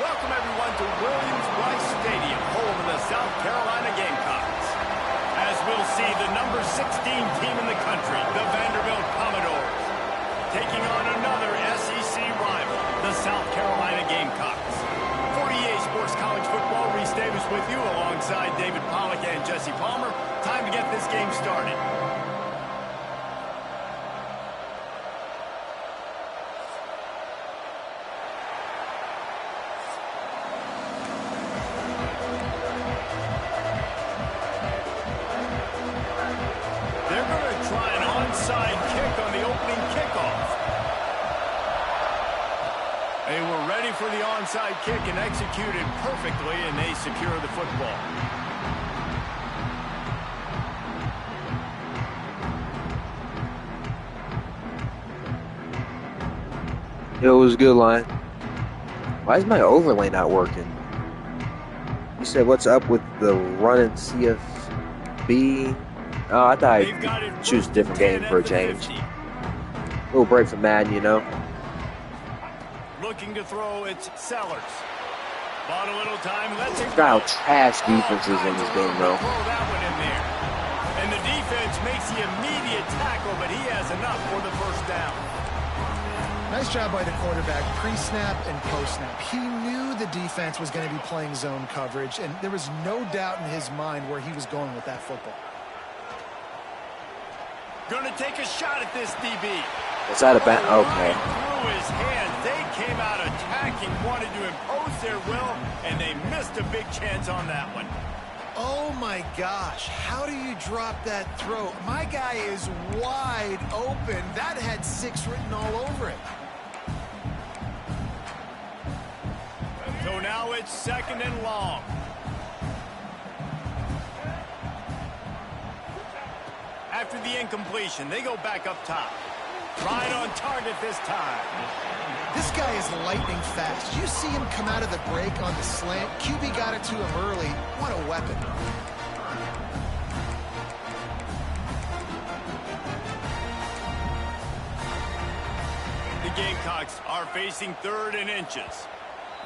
Welcome everyone to Williams-Brice Stadium, home of the South Carolina Gamecocks. As we'll see, the number 16 team in the country, the Vanderbilt Commodores, taking on another SEC rival, the South Carolina Gamecocks. 48 Sports College Football, Reese Davis with you alongside David Pollack and Jesse Palmer. Time to get this game started. For the onside kick and executed perfectly, and they secure the football. Yo, it was a good line. Why is my overlay not working? You said what's up with the running CFB? Oh, I thought I'd choose a different game for a change. A little break from Madden, you know. Looking to throw, it's Sellers. Bought a little time. Let's how trash defense is in this game, though. Throw that one in there. And the defense makes the immediate tackle, but he has enough for the first down. Nice job by the quarterback, pre-snap and post-snap. He knew the defense was going to be playing zone coverage, and there was no doubt in his mind where he was going with that football. Going to take a shot at this DB. It's out of bounds. Okay. Through his hand, they came out attacking, wanted to impose their will, and they missed a big chance on that one. Oh my gosh, how do you drop that throw? My guy is wide open. That had 6 written all over it. So now it's 2nd and long. After the incompletion, they go back up top. Right on target this time. This guy is lightning fast. You see him come out of the break on the slant. QB got it to him early. What a weapon. The Gamecocks are facing 3rd and inches.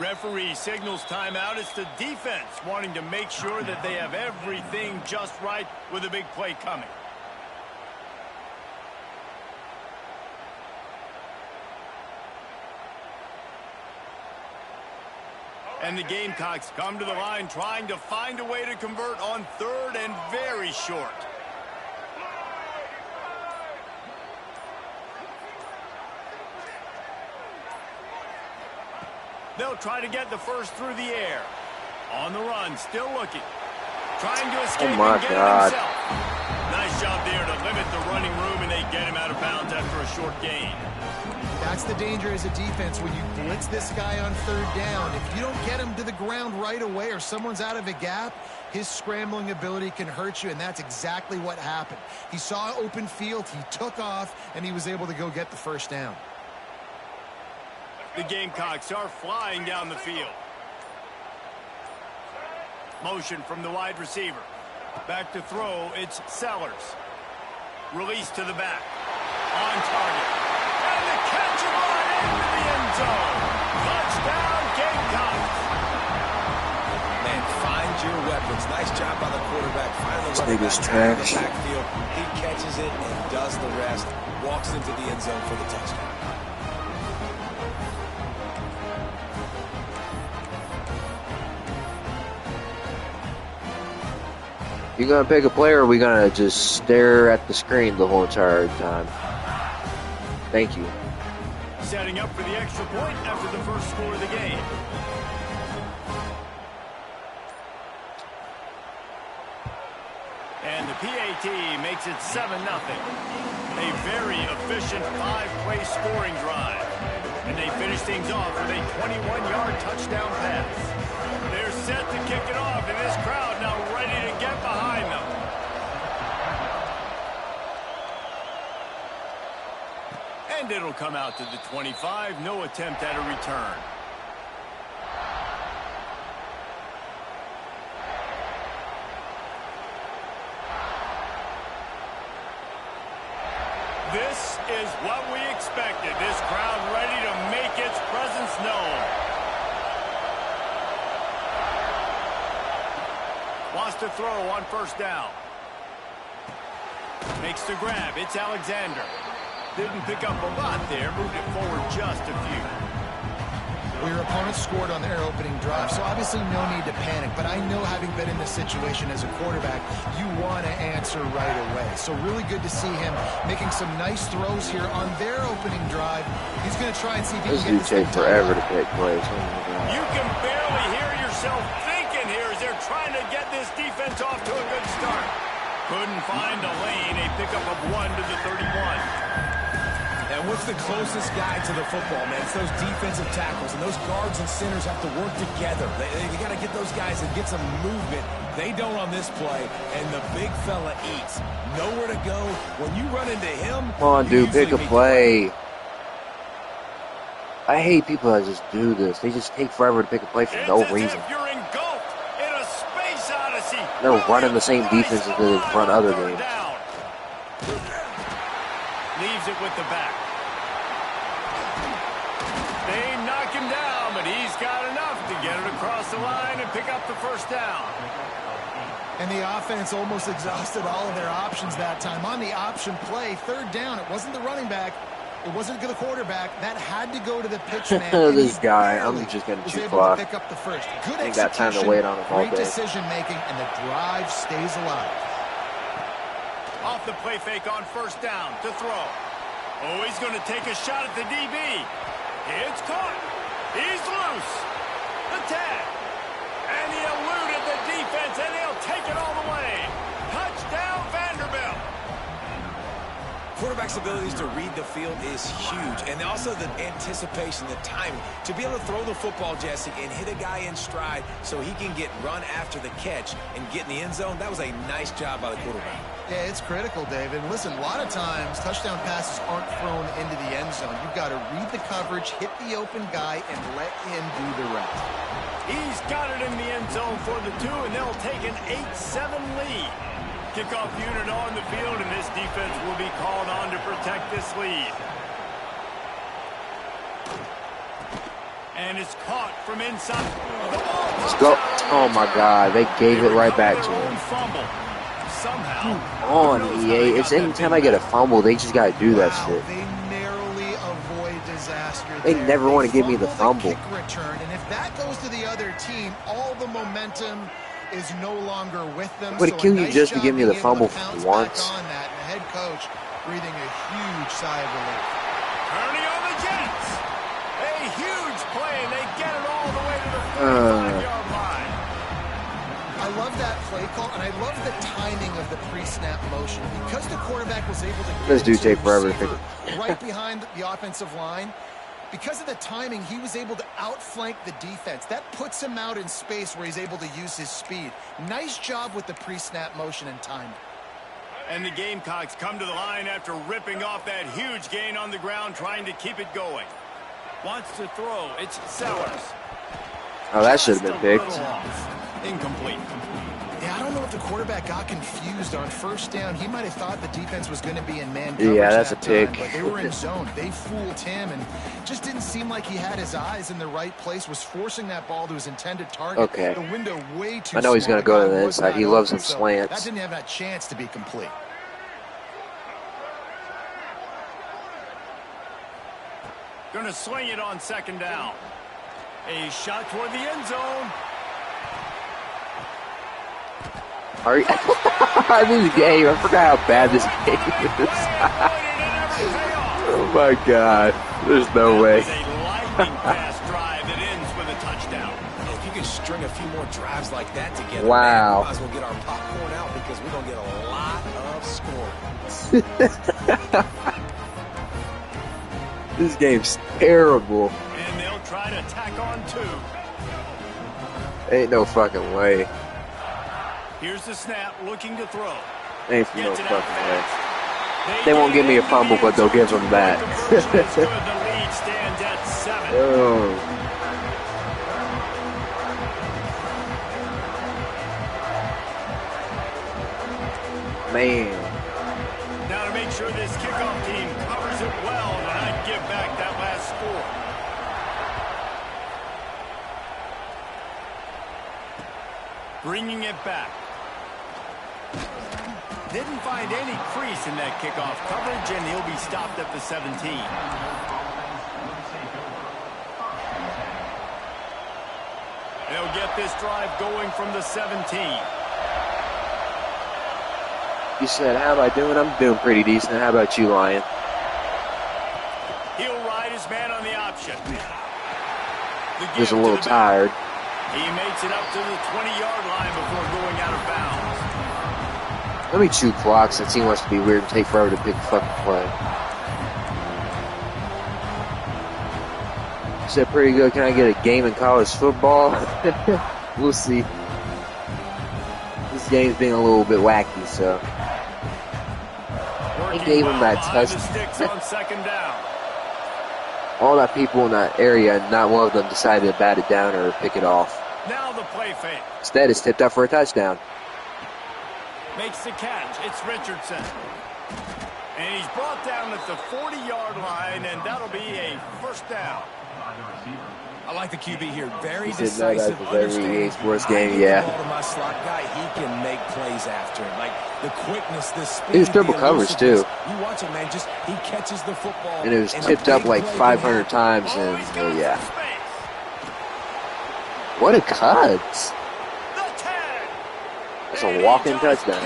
Referee signals timeout. It's the defense wanting to make sure that they have everything just right with a big play coming. And the Gamecocks come to the line trying to find a way to convert on 3rd and very short. They'll try to get the first through the air. On the run, still looking. Trying to escape and get it himself. Nice job there to limit the running room, and they get him out of bounds after a short gain. That's the danger as a defense when you blitz this guy on 3rd down. If you don't get him to the ground right away or someone's out of a gap, his scrambling ability can hurt you, and that's exactly what happened. He saw open field, he took off, and he was able to go get the first down. The Gamecocks are flying down the field. Motion from the wide receiver. Back to throw, it's Sellers. Release to the back. On target. And the catch right into the end zone. Touchdown, Gamecocks. Man, find your weapons. Nice job by the quarterback. Finally This running nigga's back trash. in the backfield. He catches it and does the rest. Walks into the end zone for the touchdown. You gonna pick a player, or are we gonna just stare at the screen the whole entire time? Thank you. Setting up for the extra point after the first score of the game. And the PAT makes it 7-0. A very efficient 5-play scoring drive. And they finish things off with a 21-yard touchdown pass. They're set to kick it off, and this crowd now ready to get behind them. And it'll come out to the 25. No attempt at a return. This is what we expected. This crowd ready to make its presence known. has to throw on first down. Makes the grab. It's Alexander. Didn't pick up a lot there. Moved it forward just a few. Well, your opponent scored on their opening drive, so obviously no need to panic. But I know, having been in this situation as a quarterback, you want to answer right away. So really good to see him making some nice throws here on their opening drive. He's going to try and see if he can get this take forever to pick plays. You can barely hear yourself thinking here as they're trying to get this defense off to a good start. Couldn't find a lane. A pickup of 1 to the 31. And what's the closest guy to the football, man? It's those defensive tackles, and those guards and centers have to work together. They got to get those guys and get some movement. They don't on this play, and the big fella eats. Nowhere to go. When you run into him, come on, dude, pick a play. I hate people that just do this. They just take forever to pick a play for no reason. You're engulfed in a space odyssey. They're running the same defense as they run other games. Leaves it with the back. They knock him down, but he's got enough to get it across the line and pick up the first down. And the offense almost exhausted all of their options that time. On the option play, third down, it wasn't the running back. It wasn't the quarterback. That had to go to the pitch man. This guy, I'm just going to chew clock. Pick up the first. Good ain't got time to wait on him all day. Great decision making, and the drive stays alive. Off the play fake on first down to throw. Oh, he's going to take a shot at the DB. It's caught. He's loose. The tag. And he eluded the defense, and he'll take it all the way. Touchdown, Vanderbilt. Quarterback's abilities to read the field is huge, and also the anticipation, the timing. To be able to throw the football, Jesse, and hit a guy in stride so he can get run after the catch and get in the end zone, that was a nice job by the quarterback. Yeah, it's critical, David. Listen, a lot of times touchdown passes aren't thrown into the end zone. You've got to read the coverage, hit the open guy, and let him do the rest. He's got it in the end zone for the 2, and they'll take an 8-7 lead. Kickoff unit on the field, and this defense will be called on to protect this lead. And it's caught from inside. Let's go. Oh, my God. They gave it right back to him. Somehow. On EA. It's anytime I get a fumble, they just got to do that shit. They narrowly avoid disaster. They never want to give me the fumble. Kick return, and if that goes to the other team, all the momentum is no longer with them. Would it kill you just to give me the fumble for once? On that, and the head coach breathing a huge sigh of relief. Turning on the Jets. A huge play, and they get it all the way to the 45-yard line. I love that play call, and I love the timing of the pre-snap motion. Because the quarterback was able to get this dude take forever to pick it. right behind the offensive line, because of the timing, he was able to outflank the defense. That puts him out in space where he's able to use his speed. Nice job with the pre-snap motion and timing. And the Gamecocks come to the line after ripping off that huge gain on the ground, trying to keep it going. Wants to throw. It's Sellers. Oh, that should have been picked. Incomplete. Yeah, I don't know if the quarterback got confused on first down. He might have thought the defense was going to be in man coverage. Yeah, that's a pick. But they were in zone. They fooled him, and just didn't seem like he had his eyes in the right place. Was forcing that ball to his intended target. Okay. The window way too I know he's going to go to the inside. He loves them slants. That didn't have that chance to be complete. Going to swing it on second down. A shot toward the end zone. Are you, this game, I forgot how bad this game is. Oh my God, there's no way. It's a lightning fast drive that ends with a touchdown. If you can string a few more drives like that together, wow. man, we might as well get our popcorn out because we're going to get a lot of scoring. This game's terrible. And they'll try to tack on 2. Ain't no fucking way. Here's the snap, looking to throw. Ain't no fucking way. They won't give me a fumble, but they'll give them that. The lead stands at 7. Oh. Man. Now to make sure this kickoff team covers it well, and I'd give back that last score. Bringing it back. Didn't find any crease in that kickoff coverage, and he'll be stopped at the 17. They'll get this drive going from the 17. You said, how am I doing? I'm doing pretty decent. How about you, Lion? He'll ride his man on the option. Just a little tired. He makes it up to the 20-yard line before going out of bounds. Let me chew clocks. That team wants to be weird and take forever to pick a fucking play. You said pretty good. Can I get a game in college football? We'll see. This game's being a little bit wacky, so. He gave him that touchdown. All that people in that area, not one of them decided to bat it down or pick it off. Now the play fake. Instead, it's tipped up for a touchdown. Makes the catch. It's Richardson. And he's brought down at the 40-yard line, and that'll be a first down. I like the QB here. Very decisive. Every sports game, yeah. My slot guy, he can make plays after him. Like the quickness, the speed. It was triple coverage too. You watch him, man. Just he catches the football. And it was tipped up like 500 times, and yeah. What a cut! That's a walk-in touchdown.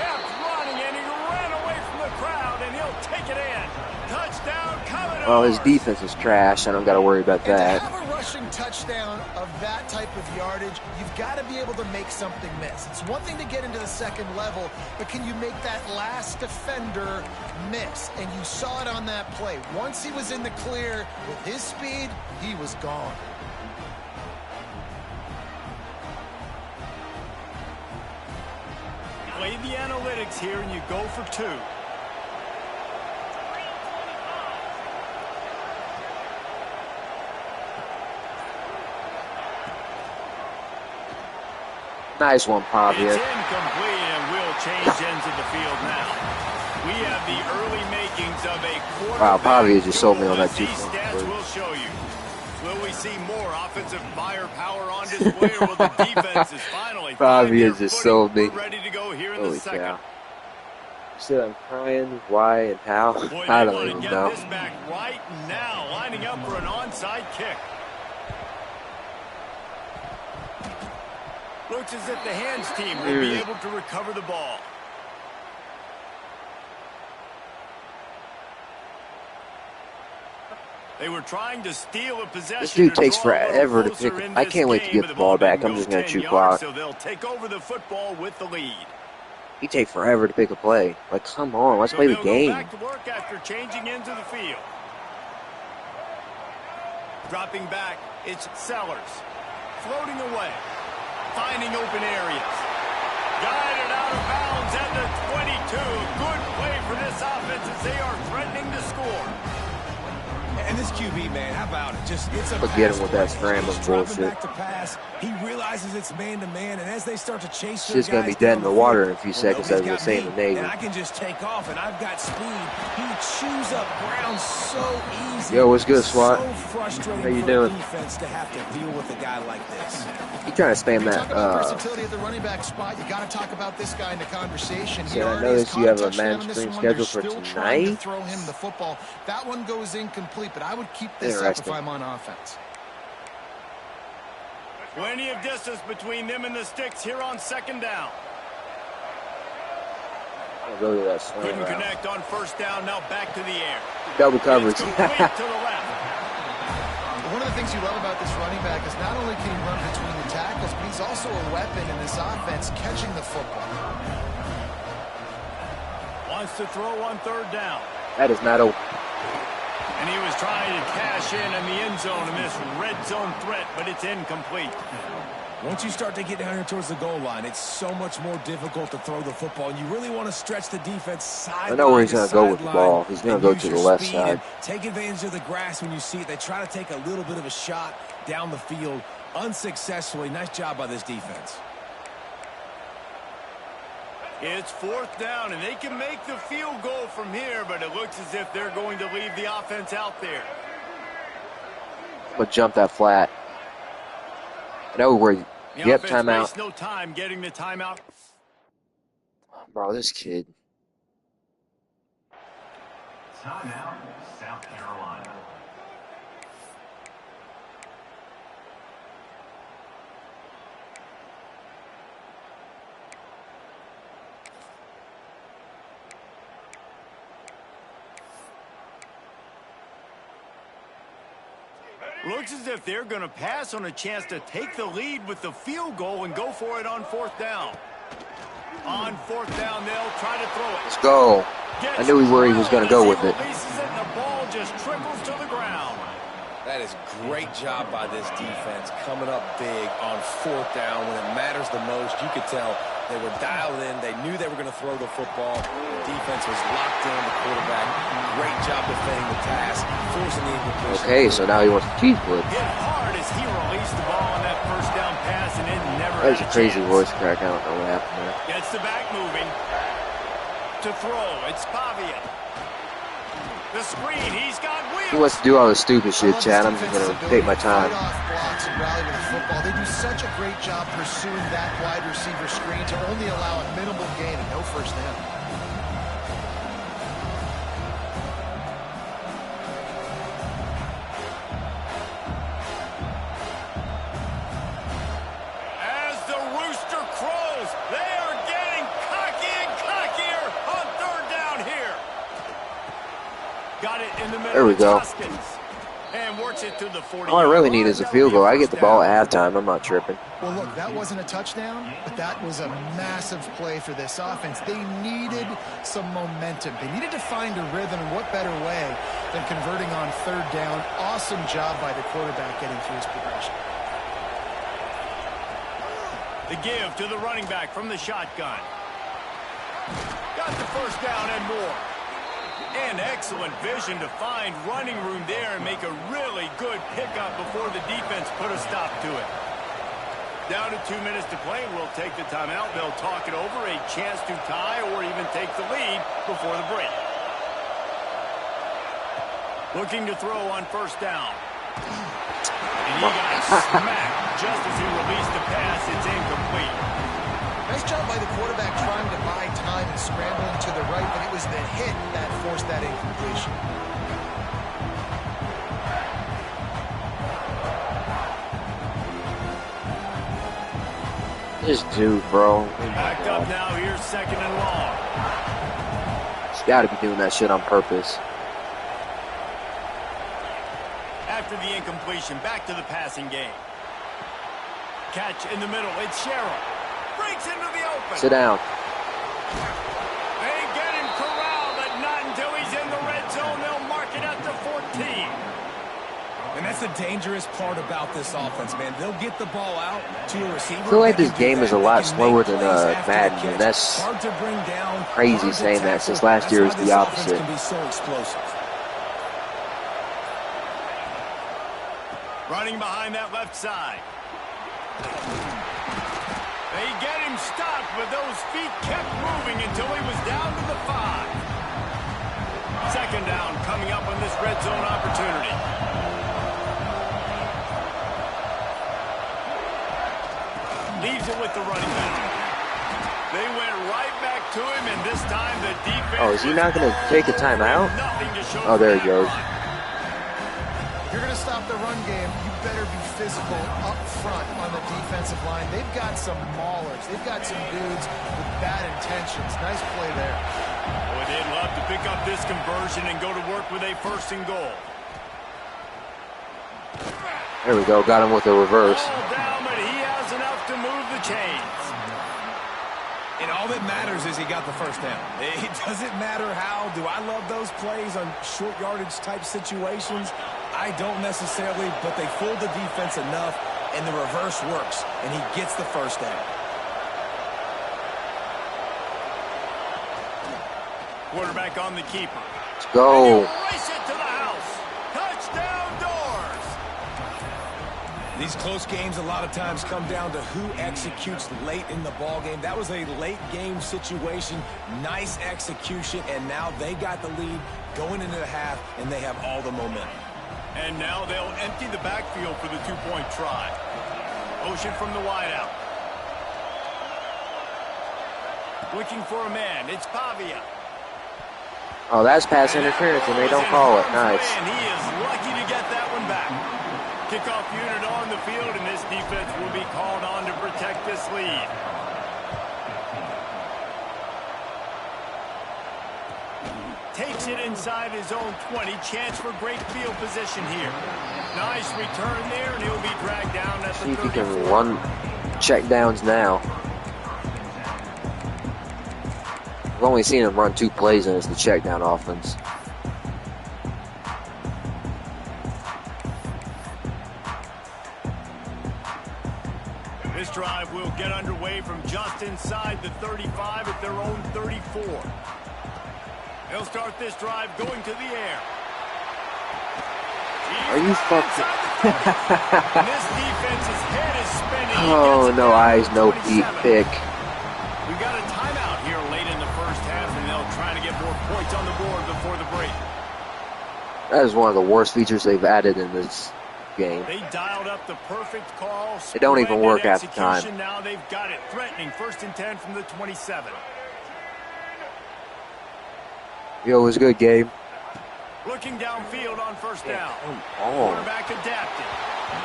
Well, his defense is trash. I don't got to worry about that. And to have a rushing touchdown of that type of yardage, you've got to be able to make something miss. It's one thing to get into the second level, but can you make that last defender miss? And you saw it on that play. Once he was in the clear with his speed, he was gone. Play the analytics here, and you go for two. Nice one, Pavia. It's incomplete, and we'll change ends of the field now. We have the early makings of a quarterback. Wow, Pavia just sold me on that too. These stats will show you. Will we see more offensive firepower on display, or will the defense is finally Pavia just sold me. Ready to go here in Holy the second. cow. Said I'm crying. Why and how? Boy, I don't even get know. this back right now, lining up for an onside kick. Looks as if the hands team will be able to recover the ball. They were trying to steal a possession. This dude takes forever to pick. I can't wait to get the ball back. I'm just going to chew clock. So they'll take over the football with the lead. He takes forever to pick a play. Like, come on, let's play the game. Back to work after changing into the field. Dropping back, it's Sellers. Floating away. Finding open areas. Guided out of bounds at the 22. Good play for this offense as they are threatening to score. And this QB, man, how about it? Just it's a forget him with that scrambling bullshit. Back to pass. He realizes it's man-to-man, and as they start to chase, He's just going to be dead in the water in a few seconds, as we say in the Navy. And I can just take off, and I've got speed. He chews up ground so easy. Yo, what's good, SWAT? So frustrating How you for doing? the defense to have to deal with a guy like this. He trying to spam that. Talk about versatility at the running back spot. You got to talk about this guy in the conversation. So I noticed you have a man screen scheduled for tonight. Throw him the football. That one goes incomplete, but I would keep this up if I'm on offense. Plenty of distance between them and the sticks here on second down. I'll go to that slant Couldn't route. connect on first down. Now back to the air. Double coverage. It's complete to the left. One of the things you love about this running back is not only can he run between the tackles, but he's also a weapon in this offense, catching the football. Wants to throw on third down. That is not open. And he was trying to cash in the end zone in this red zone threat, but it's incomplete. Once you start to get down here towards the goal line, it's so much more difficult to throw the football. And you really want to stretch the defense sideline. I know where he's going to go with the ball. He's going to go to the left side. Take advantage of the grass when you see it. They try to take a little bit of a shot down the field unsuccessfully. Nice job by this defense. It's fourth down, and they can make the field goal from here, but it looks as if they're going to leave the offense out there. But jump that flat. I know where. Yep, timeout. No time getting the timeout. Bro, this kid. Timeout, South Carolina. Looks as if they're going to pass on a chance to take the lead with the field goal and go for it on 4th down. On 4th down, they'll try to throw it. Let's go. I knew where he was going to go with it. The ball just trickles to the ground. That is great job by this defense, coming up big on 4th down when it matters the most. You could tell they were dialed in. They knew they were going to throw the football. The defense was locked in. The quarterback, great job defending the pass, forcing the incompletion. Okay, so now he wants to cheese blitz. Hit hard as he released the ball on that 1st down pass, and it never That was had a crazy chance. voice crack. I don't know what happened there. Gets the back moving. To throw, it's Pavia. The screen, he's got wheels. He wants to do all the stupid shit, Chad. I'm just going to take my time. Fight off blocks and rally to the football. They do such a great job pursuing that wide receiver screen to only allow a minimal gain and no 1st down. As the rooster crows, they are getting cocky and cockier on 3rd down here. Got it in the middle. There we go. Hoskins, and works it to the 40. All I really need is a field goal. I get the ball at halftime. I'm not tripping. Well, look, that wasn't a touchdown, but that was a massive play for this offense. They needed some momentum. They needed to find a rhythm, and what better way than converting on 3rd down. Awesome job by the quarterback getting through his progression. The give to the running back from the shotgun. Got the 1st down and more. And excellent vision to find running room there and make a really good pickup before the defense put a stop to it. Down to 2 minutes to play. We'll take the timeout. They'll talk it over. A chance to tie or even take the lead before the break. Looking to throw on 1st down. And he got smacked just as he released the pass. It's incomplete. Nice job by the quarterback trying to buy time and scrambling to the right, but it was the hit that forced that incompletion. This dude, bro. Back up now. Here's 2nd and long. He's got to be doing that shit on purpose. After the incompletion, back to the passing game. Catch in the middle. It's Sherrill. Breaks into the open. Sit down. They get him corralled, but not until he's in the red zone. They'll mark it up to 14. And that's the dangerous part about this offense, man. They'll get the ball out to a receiver. I feel like this game is a lot slower than Madden, and that's hard to bring down, crazy saying that since last year was the opposite. Can be so explosive. Running behind that left side. They get him stopped, but those feet kept moving until he was down to the 5. 2nd down coming up on this red zone opportunity. Leaves it with the running back. They went right back to him, and this time the defense... Oh, is he not going to take a timeout? Oh, there he goes. If you're going to stop the run game, you better be physical up front on the defensive line. They've got some maulers. They've got some dudes with bad intentions. Nice play there. Boy, they'd love to pick up this conversion and go to work with a 1st and goal. There we go. Got him with a reverse. Ball down, but he has enough to move the chains. And all that matters is he got the 1st down. It doesn't matter how. Do I love those plays on short yardage type situations? I don't necessarily, but they fooled the defense enough, and the reverse works, and he gets the 1st down. Quarterback on the keeper. Let's go. Race it to the house. Touchdown doors. These close games a lot of times come down to who executes late in the ball game. That was a late game situation. Nice execution, and now they got the lead going into the half, and they have all the momentum. And now they'll empty the backfield for the 2-point try. Motion from the wideout. Looking for a man. It's Pavia. Oh, that's pass interference, and they don't call it. Nice. And he is lucky to get that one back. Kickoff unit on the field, and this defense will be called on to protect this lead. Takes it inside his own 20. Chance for great field position here. Nice return there, and he'll be dragged down at the 34. See if he can run check downs now. I've only seen him run 2 plays, and it's the check down offense. This drive will get underway from just inside the 35 at their own 34. They'll start this drive going to the air. Are you fucking... This defense's head is spinning. Oh, no eyes, no peek, pick. We got a timeout here late in the first half, and they'll try to get more points on the board before the break. That is one of the worst features they've added in this game. They dialed up the perfect call. It don't even work half the time. Now they've got it. Threatening 1st and 10 from the 27. Yo, it was a good game. Looking downfield on 1st down. Oh. Quarterback adapted.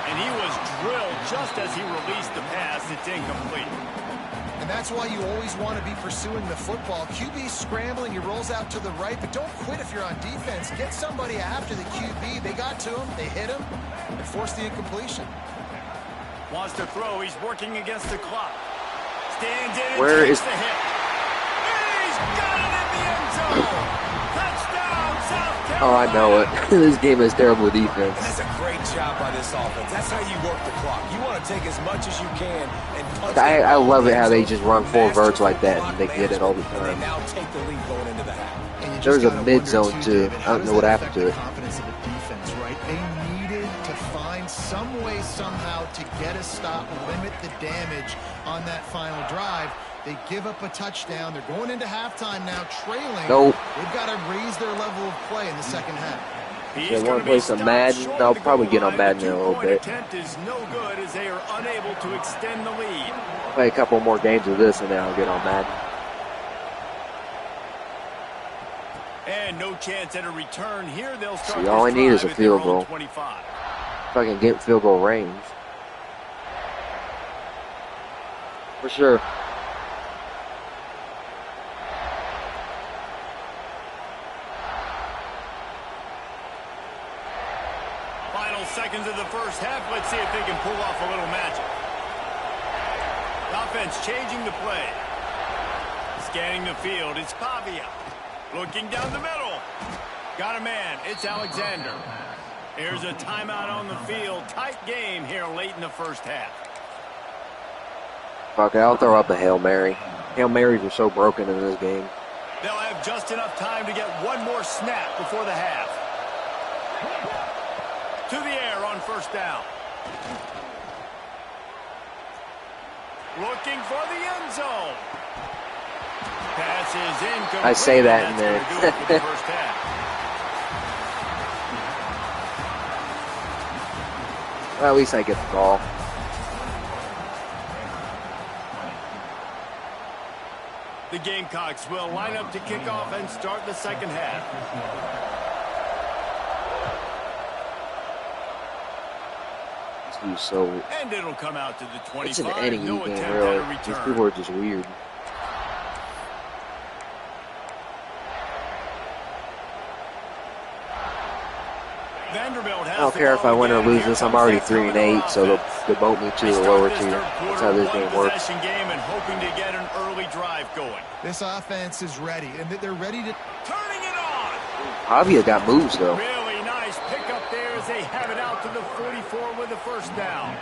And he was drilled just as he released the pass. It's incomplete. And that's why you always want to be pursuing the football. QB scrambling, he rolls out to the right, but don't quit if you're on defense. Get somebody after the QB. They got to him, they hit him, and forced the incompletion. Wants to throw, he's working against the clock. Stands in Where and is... takes the hit. He's got it in the end zone. Touchdown, South Carolina. Oh, I know it. This game is terrible defense. That's a great job by this offense. That's how you work the clock. You want to take as much as you can and punch. I love it how they just run 4 verts like that and they get it all the time. They now take the lead going into the half. There's a mid zone too. I don't know what happened to it. Confidence of the defense, right? They needed to find some way somehow to get a stop, limit the damage on that final drive. They give up a touchdown. They're going into halftime now, trailing. Nope. They've got to raise their level of play in the second half. They want to play some Madden. They'll probably get on Madden in a little bit. Attempt is no good as they are unable to extend the lead. Play a couple more games of this and then I'll get on Madden. And no chance at a return here. They'll start. See, all I need is a field goal. 25. If I can get field goal range. For sure. Final seconds of the first half. Let's see if they can pull off a little magic. The offense changing the play. Scanning the field. It's Pavia. Looking down the middle. Got a man. It's Alexander. Here's a timeout on the field. Tight game here late in the first half. Fuck it, I'll throw up a Hail Mary. Hail Marys are so broken in this game. They'll have just enough time to get one more snap before the half. To the air on 1st down. Looking for the end zone. Pass is incomplete. I say that and then. Well, at least I get the call. The Gamecocks will line up to kick off and start the second half. So and it'll come out to the 25. it's an enemy no game, attempt really. at a return. These people are just weird. Vanderbilt has I don't care if I win or lose this. I'm already 3-8, so they'll demote me to the lower tier. That's how this game works. Game and hoping to get an early drive going. This offense is ready, and they're ready to turning it on. Avia got moves though. Really nice pickup there as they have it out to the 44 with the 1st down.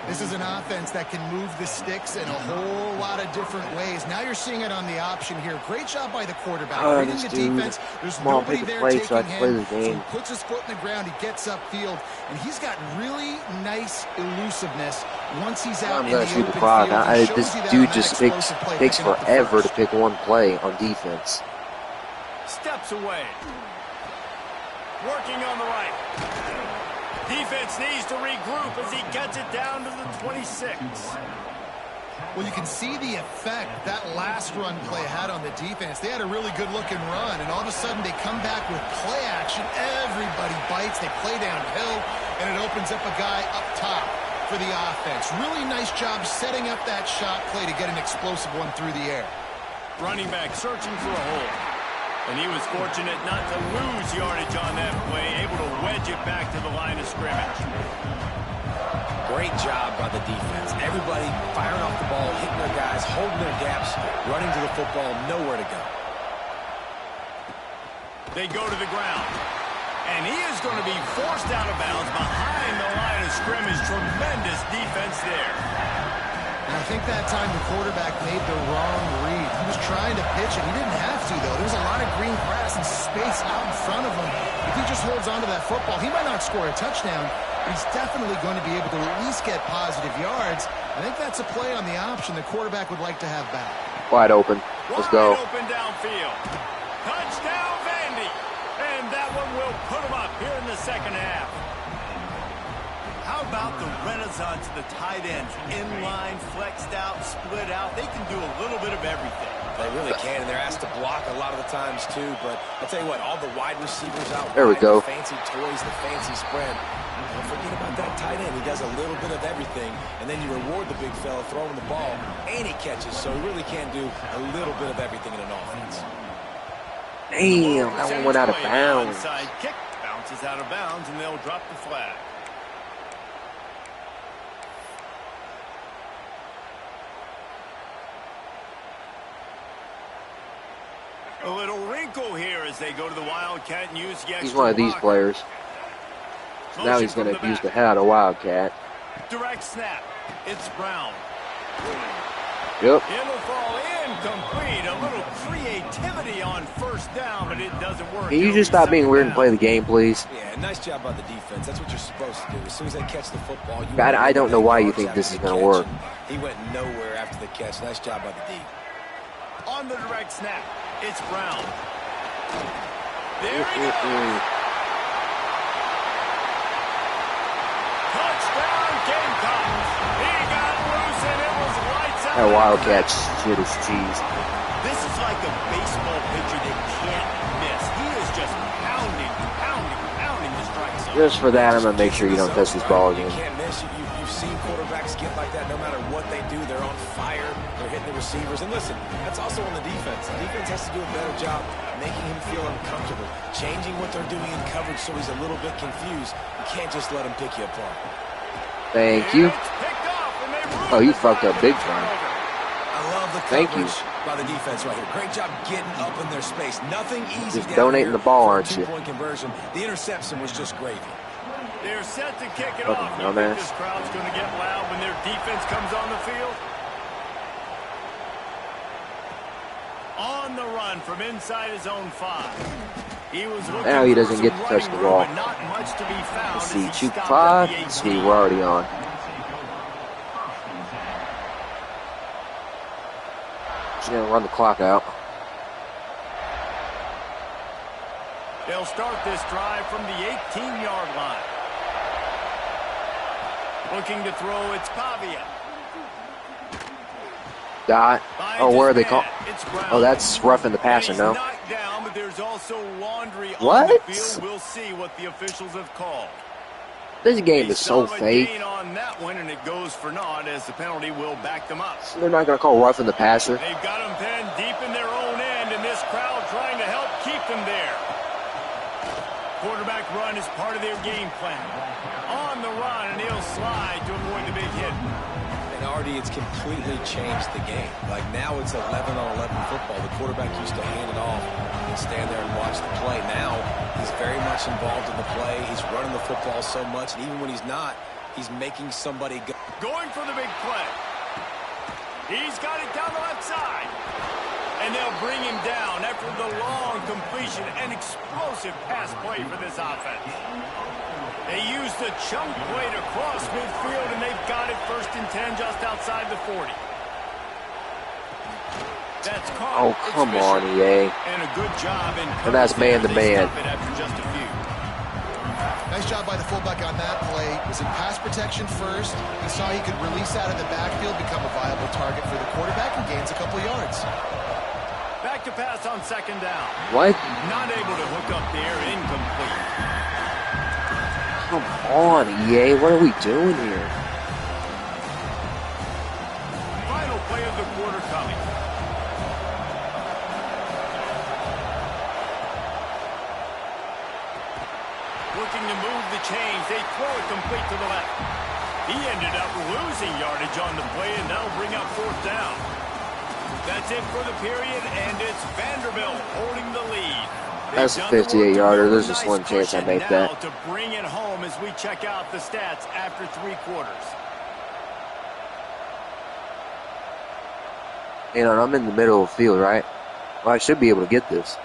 This is an offense that can move the sticks in a whole lot of different ways. Now you're seeing it on the option here. Great job by the quarterback. Reading the defense. There's nobody there taking him. So he puts his foot in the ground. He gets upfield. And he's got really nice elusiveness once he's out in the open field. This dude just takes forever to pick one play on defense. Steps away. Working on the right. Defense needs to regroup as he gets it down to the 26. Well, you can see the effect that last run play had on the defense. They had a really good-looking run, and all of a sudden they come back with play action. Everybody bites. They play downhill, and it opens up a guy up top for the offense. Really nice job setting up that shot play to get an explosive one through the air. Running back searching for a hole. And he was fortunate not to lose yardage on that play, able to wedge it back to the line of scrimmage. Great job by the defense. Everybody firing off the ball, hitting their guys, holding their gaps, running to the football, nowhere to go. They go to the ground. And he is going to be forced out of bounds behind the line of scrimmage. Tremendous defense there. And I think that time the quarterback made the wrong read. He was trying to pitch it. He didn't have to, though. There was a lot of green grass and space out in front of him. If he just holds on to that football, he might not score a touchdown, but he's definitely going to be able to at least get positive yards. I think that's a play on the option the quarterback would like to have back. Wide open. Let's go. Wide open downfield. Touchdown, Vandy. And that one will put him up here in the second half. How about the renaissance of the tight ends? Inline, flexed out, split out. They can do a little bit of everything. They really can, and they're asked to block a lot of the times, too. But I'll tell you what, all the wide receivers out there we wide, go. The fancy toys, the fancy spread. Don't forget about that tight end. He does a little bit of everything, and then you reward the big fella throwing the ball, and he catches. So he really can do a little bit of everything in an offense. Damn, that one went out of bounds. Onside kick bounces out of bounds, and they'll drop the flag. A little wrinkle here as they go to the Wildcat and use the extra. He's one of these blocker. players. So now he's going to abuse the hell out of Wildcat. Direct snap. It's Brown. Yep. It'll fall incomplete. A little creativity on first down, but it doesn't work. Can you just stop being weird and play the game, please? Yeah, nice job by the defense. That's what you're supposed to do. As soon as they catch the football, God, I don't know why you think this is going to work. He went nowhere after the catch. Nice job by the D. On the direct snap, it's Brown. There he goes. Touchdown, Gamecocks. He got loose and it was lights out. That Wildcat shit is cheese. This is like a baseball pitcher that can't miss. He is just pounding the strike zone. Just for that, I'm going to make sure you don't touch this ball again. You can't miss. You've seen quarterbacks get like that no matter what they do. They're on fire. They're hitting the receivers. And listen, that's also on the defense. The defense has to do a better job making him feel uncomfortable, changing what they're doing in coverage so he's a little bit confused. You can't just let him pick you apart. Thank you. Oh, you fucked up big time. I love the coverage by the defense right here. Great job getting up in their space. Nothing easy. Just donating the ball, aren't you? Two-point conversion. The interception was just gravy. They're set to kick it off. You think this crowd's going to get loud when their defense comes on the field? On the run from inside his own 5. He was looking now he doesn't get to touch the ball. Not much to be found. Let's see, shoot 5. Let's see, we're already on. Just going to run the clock out. They'll start this drive from the 18-yard line. Looking to throw, it's Pavia. Dot. Oh, where are they called? Oh, that's roughing the passer, no? Down, but there's also laundry what? On the field. We'll see what the officials have called. This game is so fake. On that one, and it goes for naught as the penalty will back them up. So they're not going to call roughing the passer. They've got them pinned deep in their own end, and this crowd trying to help keep them there. Quarterback run is part of their game plan. On the run, and he'll slide to avoid the big hit. And Artie, it's completely changed the game. Like now it's 11-on-11 football. The quarterback used to hand it off and stand there and watch the play. Now he's very much involved in the play. He's running the football so much, and even when he's not, he's making somebody go. Going for the big play. He's got it down the left side. And they'll bring him down after the long completion and explosive pass play for this offense. They used the chunk play to cross midfield, and they've got it 1st and 10 just outside the 40. That's caught. Oh, come on, EA. And a good job in and that's man-to-man. after just a few. Nice job by the fullback on that play. Was in pass protection first. He saw he could release out of the backfield, become a viable target for the quarterback, and gains a couple yards. Back to pass on second down. What? Not able to hook up there. Incomplete. Come on, EA. What are we doing here? Final play of the quarter coming. Looking to move the chains. They throw it complete to the left. He ended up losing yardage on the play, and that'll bring up fourth down. That's it for the period, and it's Vanderbilt holding the lead. That's a 58-yarder. There's a slim chance I make that. To bring it home as we check out the stats after 3 quarters. And I'm in the middle of the field, right? Well, I should be able to get this.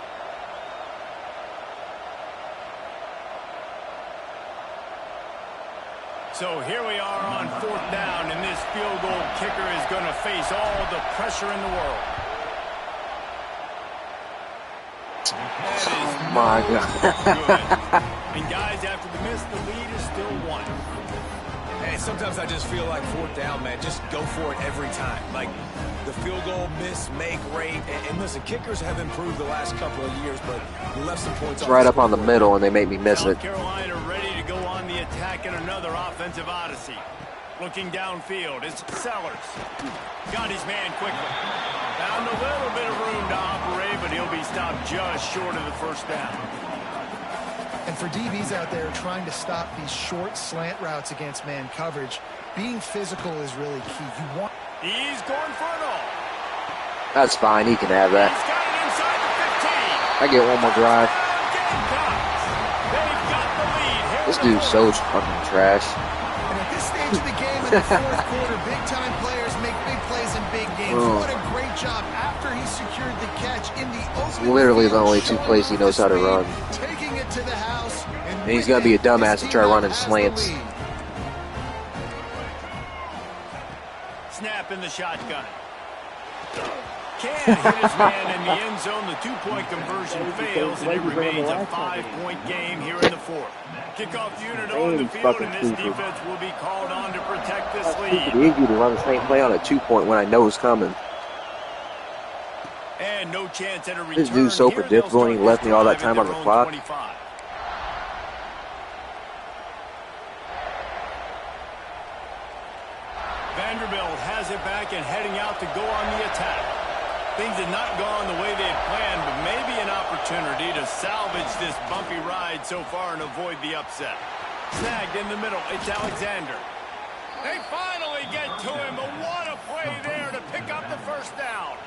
So here we are on fourth down, and this field goal kicker is going to face all the pressure in the world. Oh my God. And guys, after the miss, the lead is still 1. Hey, sometimes I just feel like fourth down, man. Just go for it every time. Like the field goal miss, make rate. And listen, kickers have improved the last couple of years, but you left some points. It's right up on the middle, and they make me miss it. South Carolina ready to go on the attack in another offensive odyssey. Looking downfield, it's Sellers. Got his man quickly. Found a little bit of room to operate, but he'll be stopped just short of the first down. And for DBs out there trying to stop these short slant routes against man coverage, being physical is really key. He's going for it all. That's fine. He can have that. He's got it inside the 15. I get one more drive. They've got the lead. This dude's so fucking trash. And at this stage of the game in the fourth quarter, big-time players make big plays in big games. What a great job after he secured the catch in the open. Literally the only 2 plays he knows how to run. Taking it to the house. And he's going to be a dumbass to try running slants. Snap in the shotgun. Can't hit his man in the end zone. The 2-point conversion fails, and it remains a 5-point game here in the fourth. Kickoff unit on the field, and this defense will be called on to protect this lead. It's easy to run the same play on a 2-point when I know it's coming. And no chance at a return. This dude's so predictable, and he left me all that time on the clock. 25. Vanderbilt has it back and heading out to go on the attack. Things had not gone the way they had planned, but maybe an opportunity to salvage this bumpy ride so far and avoid the upset. Snagged in the middle, it's Alexander. They finally get to him, but what a play there to pick up the first down.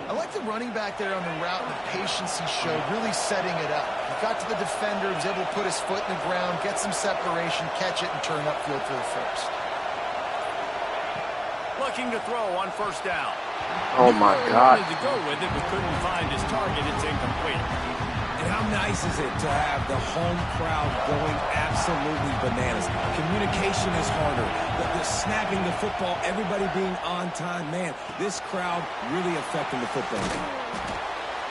I like the running back there on the route and the patience he showed, really setting it up. He got to the defender, was able to put his foot in the ground, get some separation, catch it, and turn upfield for the first. Looking to throw on first down. Oh my God. Wanted to go with it, but couldn't find his target. It's incomplete. And how nice is it to have the home crowd going absolutely bananas? Communication is harder. The snapping the football, everybody being on time. Man, this crowd really affecting the football game.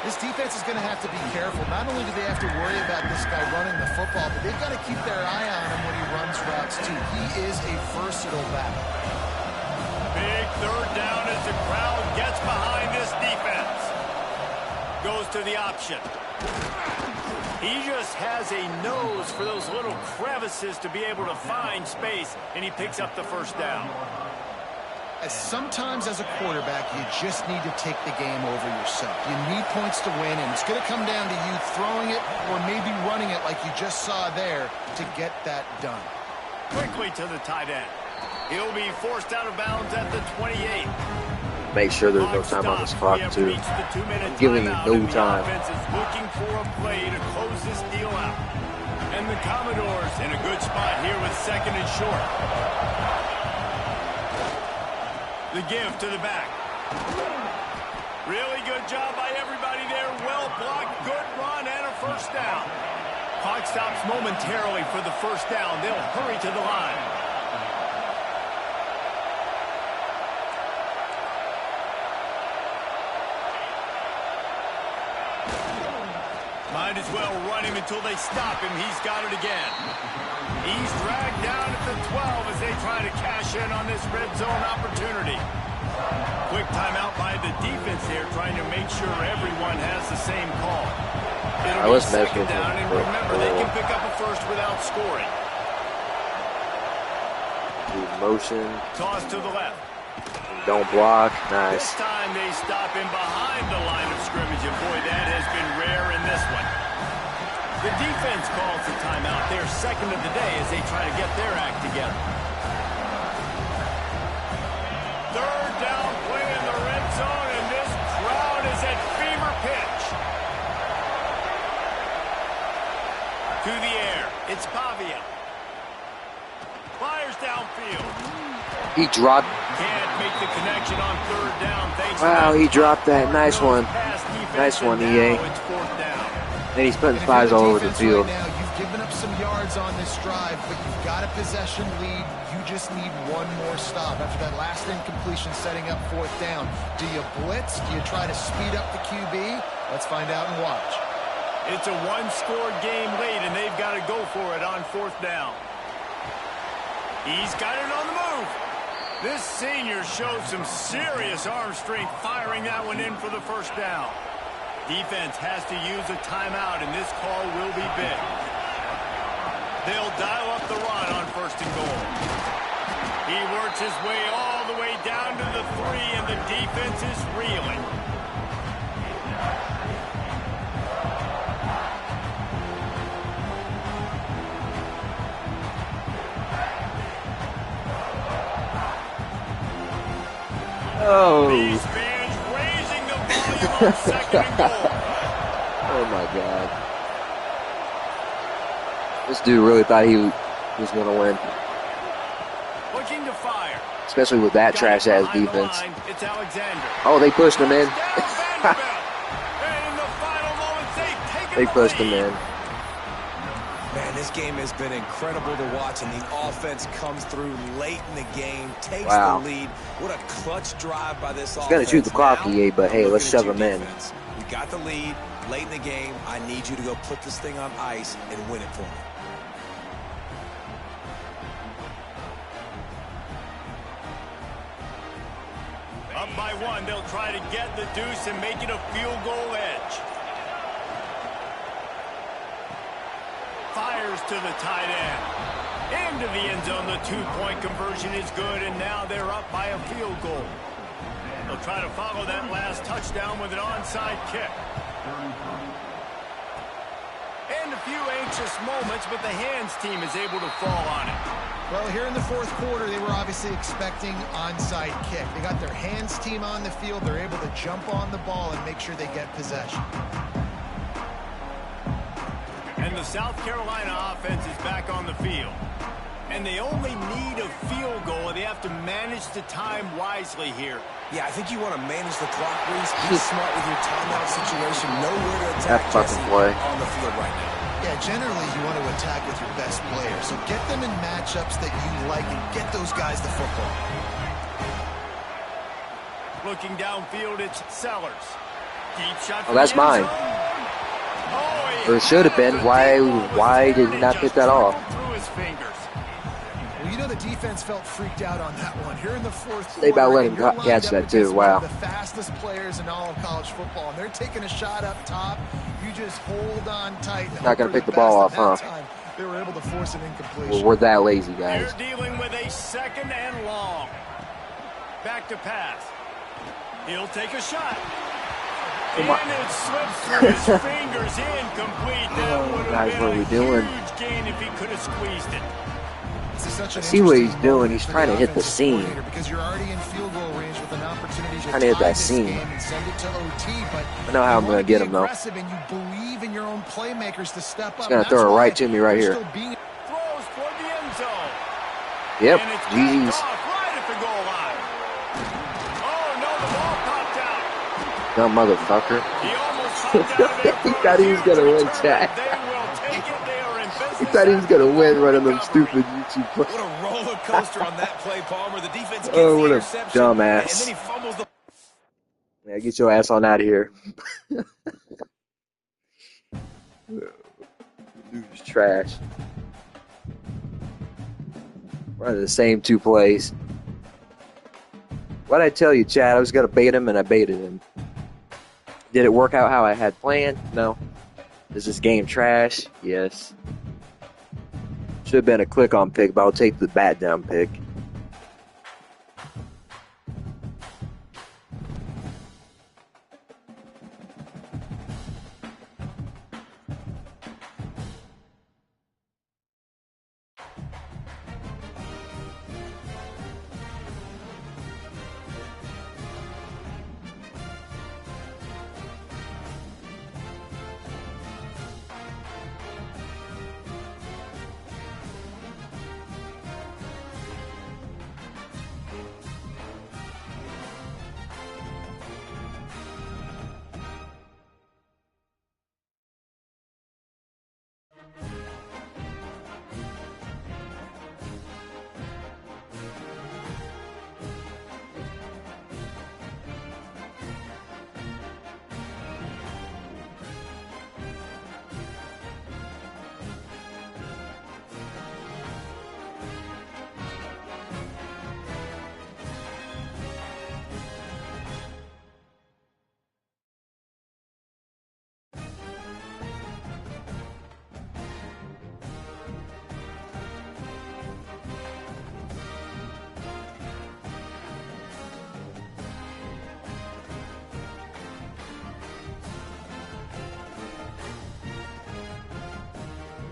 This defense is going to have to be careful. Not only do they have to worry about this guy running the football, but they've got to keep their eye on him when he runs routes too. He is a versatile back. Big third down as the crowd gets behind this defense. Goes to the option. He just has a nose for those little crevices to be able to find space, and he picks up the first down. As sometimes as a quarterback, you just need to take the game over yourself. You need points to win, and it's going to come down to you throwing it or maybe running it like you just saw there to get that done. Quickly to the tight end. He'll be forced out of bounds at the 28. Make sure there's no time on this clock, too. I'm giving you no time. The offense is looking for a play to close this deal out. And the Commodores in a good spot here with second and short. The give to the back. Really good job by everybody there. Well blocked, good run, and a first down. Clock stops momentarily for the first down. They'll hurry to the line. Might as well run him until they stop him. He's got it again. He's dragged down at the 12 as they try to cash in on this red zone opportunity. Quick timeout by the defense here, trying to make sure everyone has the same call. It'll be second down, and remember, they can pick up a first without scoring. Motion. Toss to the left. Don't block. Nice. This time they stop him behind the line of scrimmage, and boy, that has been rare in this one. The defense calls the timeout, their second of the day, as they try to get their act together. Third down play in the red zone, and this crowd is at fever pitch. To the air, it's Pavia. Fires downfield. He dropped. Can't make the connection on third down. Wow, he dropped that. Nice one. Nice one, EA. And he's putting spies all over the field. Right now, you've given up some yards on this drive, but you've got a possession lead. You just need one more stop. After that last incompletion setting up fourth down, do you blitz? Do you try to speed up the QB? Let's find out and watch. It's a one-score game late, and they've got to go for it on fourth down. He's got it on the move. This senior showed some serious arm strength firing that one in for the first down. Defense has to use a timeout, and this call will be big. They'll dial up the run on first and goal. He works his way all the way down to the 3, and the defense is reeling. Oh. These fans raising the volume on second and goal. Oh my God. This dude really thought he was going to win. Looking to fire. Especially with that trash-ass defense. It's Alexander. Oh, they pushed him in. And in the final moments, They pushed him in. Man, this game has been incredible to watch, and the offense comes through late in the game, takes the lead. What a clutch drive by this offense. He's going to shoot the clock, EA, but hey, let's shove him in. You got the lead late in the game. I need you to go put this thing on ice and win it for me. Up by one, they'll try to get the deuce and make it a field goal edge. Fires to the tight end. Into the end zone, the two-point conversion is good, and now they're up by a field goal. They'll try to follow that last touchdown with an onside kick. And a few anxious moments, but the hands team is able to fall on it. Well, here in the fourth quarter, they were obviously expecting onside kick. They got their hands team on the field. They're able to jump on the ball and make sure they get possession. And the South Carolina offense is back on the field. And they only need a field goal, and they have to manage the time wisely here. Yeah, I think you want to manage the clock, Reese. Be smart with your timeout situation. Know where to attack Jesse on the field right now. Yeah, generally you want to attack with your best players. So get them in matchups that you like and get those guys the football. Looking downfield, it's Sellers. Deep shot. Oh, that's mine. Or it should have been. Why did he not pick that off? Through his fingers. Well, you know the defense felt freaked out on that one. Here in the fourth quarter, they about let him catch that too. Wow. The fastest players in all of college football, and they're taking a shot up top. You just hold on tight. Not gonna pick the ball off, huh? They were able to force an incompletion. Well, we're that lazy, guys. They're dealing with a second and long. Back to pass. He'll take a shot. And it slips through his fingers, incomplete. That would have been a huge gain if he could have squeezed it. See what he's doing. He's trying to hit the seam. Because you're already in field goal range with an opportunity to trying to hit that seam. I know how I'm going to get him, though. And you believe in your own playmakers to step up. He's going to throw it right to me right here. Throws toward the end zone. Yep, Right GG's. at the goal line. Oh, no, the ball popped out. Dumb motherfucker. He almost popped out. He thought he was going to win, Chad. He thought he was going to win running them stupid YouTube plays. What a roller coaster on that play, Palmer. The defense gets oh, what the a interception, dumbass. and then he fumbles the... Yeah, get your ass on out of here. Dude's trash. Running the same 2 plays. What'd I tell you, Chad? I was gonna bait him, and I baited him. Did it work out how I had planned? No. Is this game trash? Yes. Should have been a click-on pick, but I'll take the bat-down pick.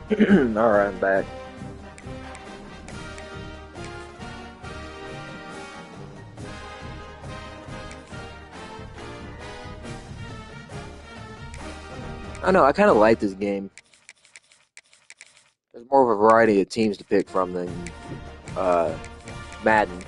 Alright, I'm back. I know, I kind of like this game. There's more of a variety of teams to pick from than Madden.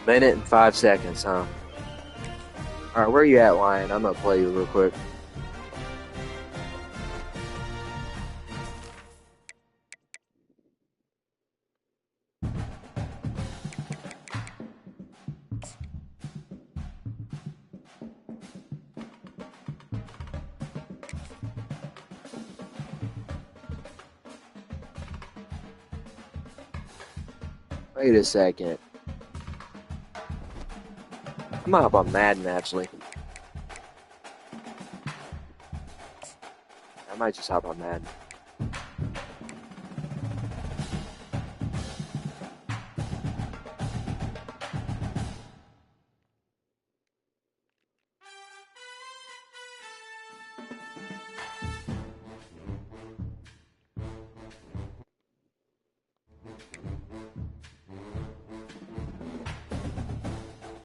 Minute and 5 seconds, huh? Alright, where are you at, Lion? I'm gonna play you real quick. Wait a second. I'm gonna hop on Madden, actually. I might just hop on Madden.